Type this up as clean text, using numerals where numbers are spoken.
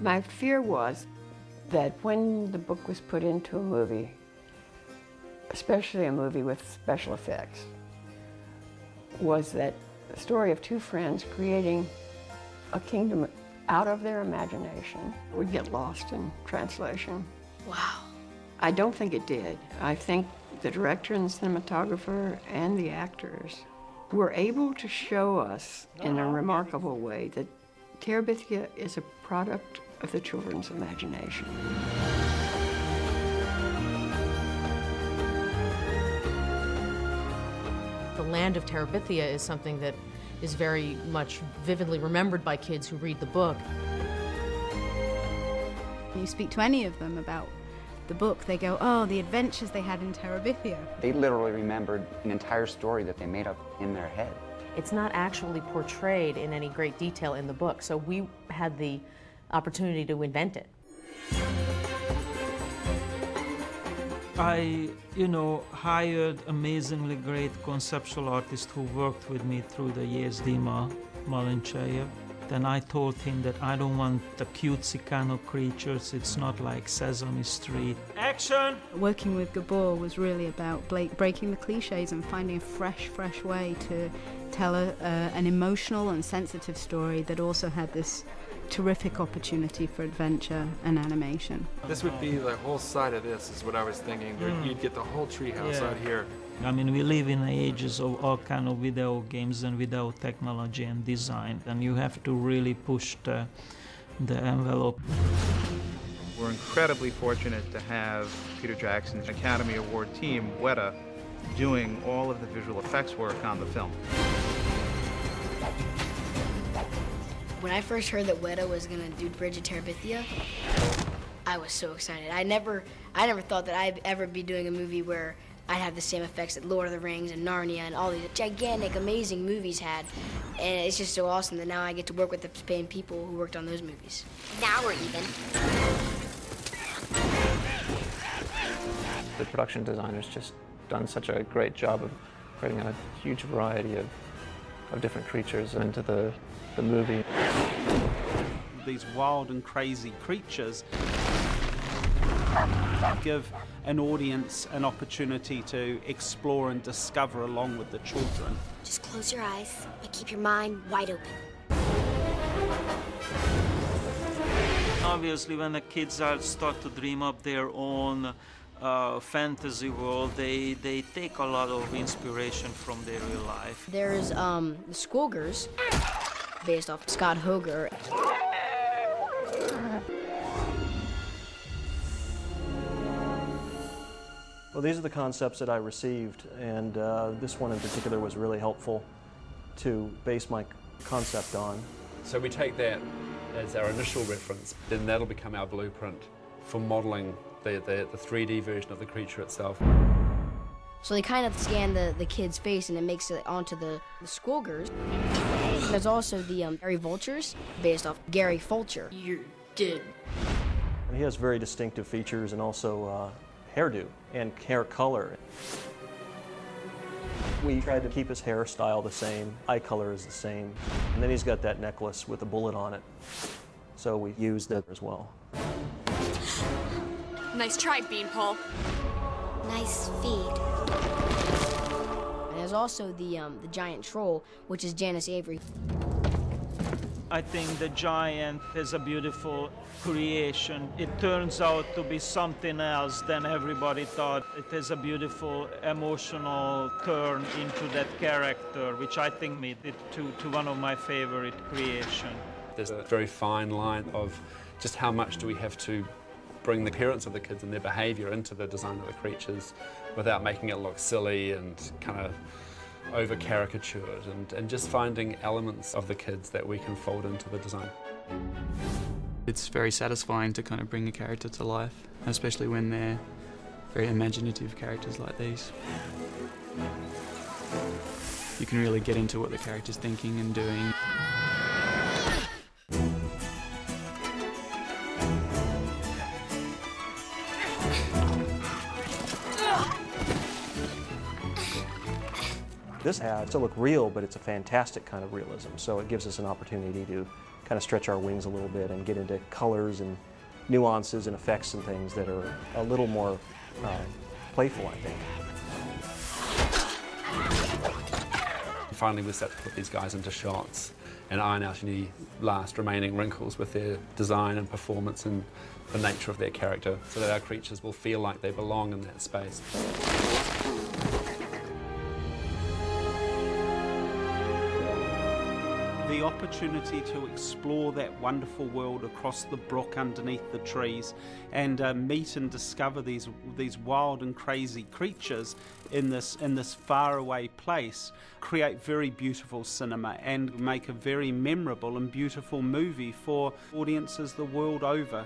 My fear was that when the book was put into a movie, especially a movie with special effects, was that the story of two friends creating a kingdom out of their imagination would get lost in translation. Wow. I don't think it did. I think the director and cinematographer and the actors were able to show us in a remarkable way that Terabhithia is a product of the children's imagination. The land of Terabhithia is something that is very much vividly remembered by kids who read the book. You speak to any of them about the book, they go, oh, the adventures they had in Terabhithia. They literally remembered an entire story that they made up in their head. It's not actually portrayed in any great detail in the book, so we had the opportunity to invent it. I, hired amazingly great conceptual artists who worked with me through the years, Dima Malincheyev. Then I told him that I don't want the cutesy kind of creatures. It's not like Sesame Street. Action! Working with Gabor was really about breaking the cliches and finding a fresh way to tell an emotional and sensitive story that also had this terrific opportunity for adventure and animation. This would be the whole side of this, is what I was thinking. You'd get the whole treehouse out here. I mean, we live in ages of all kind of video games and video technology and design, and you have to really push the envelope. We're incredibly fortunate to have Peter Jackson's Academy Award team, Weta, doing all of the visual effects work on the film. When I first heard that Weta was going to do Bridge of Terabhithia, I was so excited. I never thought that I'd ever be doing a movie where I'd have the same effects that Lord of the Rings and Narnia and all these gigantic, amazing movies had. And it's just so awesome that now I get to work with the same people who worked on those movies. Now we're even. The production designers just done such a great job of creating a huge variety of different creatures into the movie. These wild and crazy creatures give an audience an opportunity to explore and discover along with the children. Just close your eyes, but keep your mind wide open. Obviously, when the kids start to dream up their own fantasy world, they take a lot of inspiration from their real life. There's the Squilgers, based off Scott Hoger. Well, these are the concepts that I received, and this one in particular was really helpful to base my concept on. So we take that as our initial reference, then that'll become our blueprint for modeling the 3D version of the creature itself. So they kind of scan the kid's face and it makes it onto the Squilgers. There's also the Gary Vultures, based off Gary Fulcher. You're dead. And he has very distinctive features and also hairdo and hair color. We tried to keep his hairstyle the same, eye color is the same, and then he's got that necklace with a bullet on it. So we used that as well. Nice try, Beanpole. Nice feed. And there's also the giant troll, which is Janice Avery. I think the giant is a beautiful creation. It turns out to be something else than everybody thought. It has a beautiful emotional turn into that character, which I think made it to one of my favorite creations. There's a very fine line of just how much do we have to bring the appearance of the kids and their behavior into the design of the creatures without making it look silly and kind of over-caricatured, and just finding elements of the kids that we can fold into the design. It's very satisfying to kind of bring a character to life, especially when they're very imaginative characters like these. You can really get into what the character's thinking and doing. This has to look real, but it's a fantastic kind of realism, so it gives us an opportunity to kind of stretch our wings a little bit and get into colors and nuances and effects and things that are a little more playful, I think. Finally we set to put these guys into shots and iron out any last remaining wrinkles with their design and performance and the nature of their character, so that our creatures will feel like they belong in that space. The opportunity to explore that wonderful world across the brook underneath the trees and meet and discover these wild and crazy creatures in this faraway place create very beautiful cinema and make a very memorable and beautiful movie for audiences the world over.